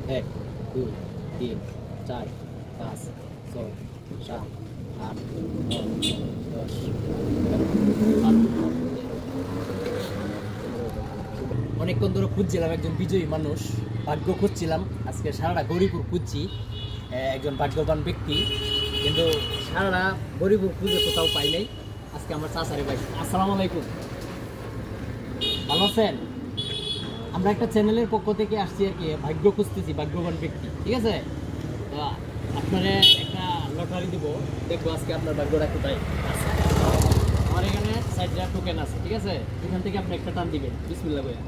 1 2 3 4 5 6 7 8 9 10 অনেকক্ষণ ধরে খুঁজছিলাম একজন বিজয়ী মানুষ, ভাগ্য খুঁজছিলাম। আজকে সারাটা গরিপুর খুঁজছি একজন ভাগ্যবান ব্যক্তি, কিন্তু সারাটা গরিপুর খুঁজে কোথাও পাই নাই। আজকে আমার চাচারে ভাই। আসসালামু আলাইকুম, ভালো আছেন? আমরা একটা চ্যানেলের পক্ষ থেকে আসছি আর কি, ভাগ্য খুঁজতেছি, ভাগ্যবান ব্যক্তি, ঠিক আছে? তো আপনারা একটা লটারি দিব, দেখবো আজকে আপনার ভাগ্যটা কোথায় আছে। আমার এখানে 4টা টোকেন আছে, ঠিক আছে? এখান থেকে আপনি একটা টান দিবেন, বিসমিল্লাহ বলে,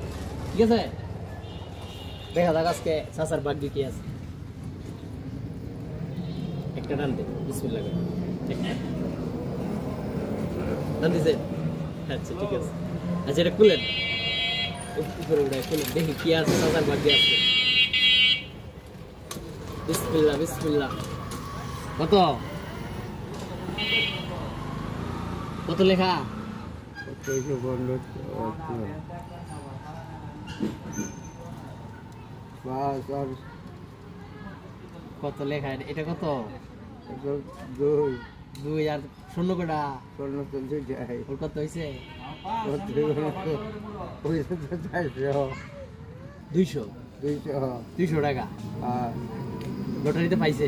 ঠিক আছে? দেখা যাক আজকে চাচার ভাগ্যে কি আছে। একটা টান দেন, বিসমিল্লাহ করে টান দিছে। আচ্ছা ঠিক আছে, আচ্ছা এটা খুলেন, উপরে উঠে খুলেন, দেখি কি আছে চাচার ভাগ্যে আছে। বিসমিল্লাহ বিসমিল্লাহ। কত কত লেখা? কত লেখা এটা? কত? 2 আর শূন্য কটা? ওর কত হয়েছে? 200 টাকা লটারিতে পাইছে।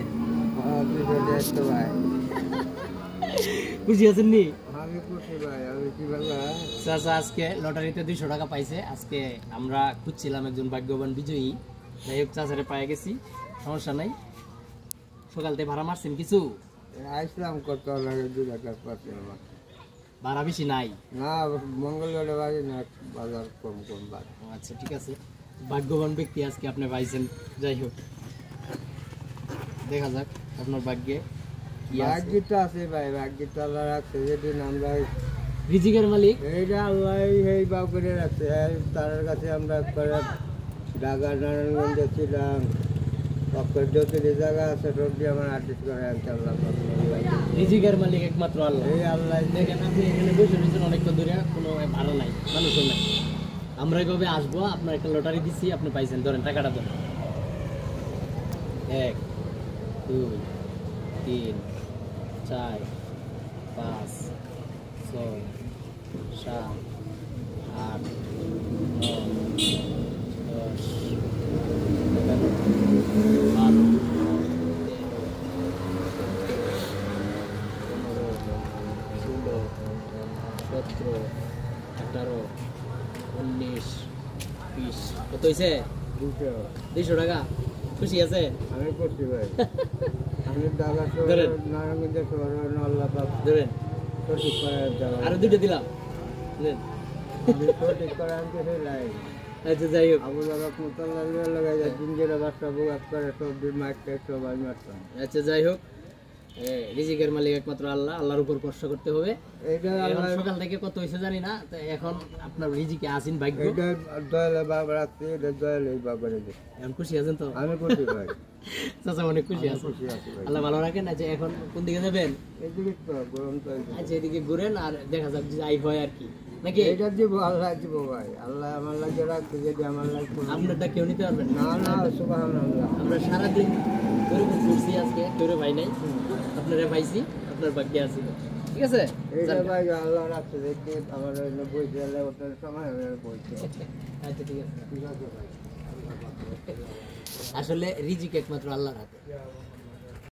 খুশি আছেন নি? চাচা আজকে লটারিতে 200 টাকা পাইছে। আজকে আমরা খুঁজছিলাম একজন ভাগ্যবান বিজয়ী, যাই হোক চাচারে পাই গেছি, সমস্যা নাই। সকাল থেকে ভাড়া মারছেন কিছু? আসলাম কত লাগে 2 টাকা ভাড়া বেশি নাই না, মঙ্গলবারে বাজে না, বাজার কম কম বাজে। আচ্ছা ঠিক আছে, ভাগ্যবান ব্যক্তি আজকে আপনি পাইছেন। যাই হোক দেখা যাক আপনার ভাগ্যে কি আছে। ভাগ্যটা আছে ভাই, ভাগ্যটা আল্লাহ রাখছে। যেদিন আমরা রিজিকের মালিক এইটা আল্লাহ এই বা করে রাখছে, তার কাছে আমরা করে ঢাকা নারায়ণগঞ্জে ছিলাম, যতটি জায়গা আছে সব দিয়ে আমার আর্টিস্ট করে আনছে আল্লাহ। রিজিকের মালিক একমাত্র আল্লাহ। এই আল্লাহ দেখেন আপনি এখানে বসে রয়েছেন অনেকক্ষণ ধরে, কোনো ভাড়া নাই, মানুষও নাই। আমরা এভাবে আসবো, আপনার একটা লটারি দিচ্ছি, আপনি পাইছেন, ধরেন টাকাটা ধরেন। 1 2 3 4 5 6 7 8 9 10 11 12 13 14 15 16 17 18 19 20 কত হয়েছে? 200 টাকা। খুশি আছে? আমি করছি ভাই। আমি ঢাকা শহর নারায়ণগঞ্জের শহর আল্লাহ ধরেন সঠিক করে আরো 2টা দিলাম। সঠিক করে আনতে লাই। আচ্ছা যাই হোক, আবু দাদা মুতাল্লাহ লাগাই যায় জিঞ্জেরা বাসা বুক করে সব দিন মাইকটা সবাই মারতাম। আচ্ছা যাই হোক, রিজিকের মালিক একমাত্র আল্লাহ, আল্লাহর উপর ভরসা করতে হবে। এটা আল্লাহ সকাল থেকে কত হয়েছে জানি না, তো এখন আপনার রিজিকে আসেন ভাগ্য। এটা দয়ালে বাবা রাখছে, এটা দয়ালে বাবার। এখন খুশি আছেন তো? আমি খুশি ভাই। চাচা অনেক খুশি আছে, আল্লাহ ভালো রাখেন। আচ্ছা এখন কোন দিকে যাবেন? এদিকে তো গরম তো। আচ্ছা এদিকে ঘুরেন আর দেখা যাক যাই হয় আর কি, নাকি? এটা দিব আল্লাহ দিব ভাই, আল্লাহ আমার লাগে রাখছে, যদি আমার লাগবে আপনারটা কেউ নিতে পারবেন না। না সুবহানাল্লাহ। আমরা সারাদিন গরিব ঘুরছি, আজকে কেউ ভাই নাই, আপনারা পাইছি, আপনার ভাগ্যে আছে, ঠিক আছে? এইটা ভাই আল্লাহ রাখছে, দেখতে আমার বইতে এলে ওটার সময় আমি বইতে। আচ্ছা ঠিক আছে, ঠিক আছে ভাই। আসলে রিজিক একমাত্র আল্লাহর হাতে।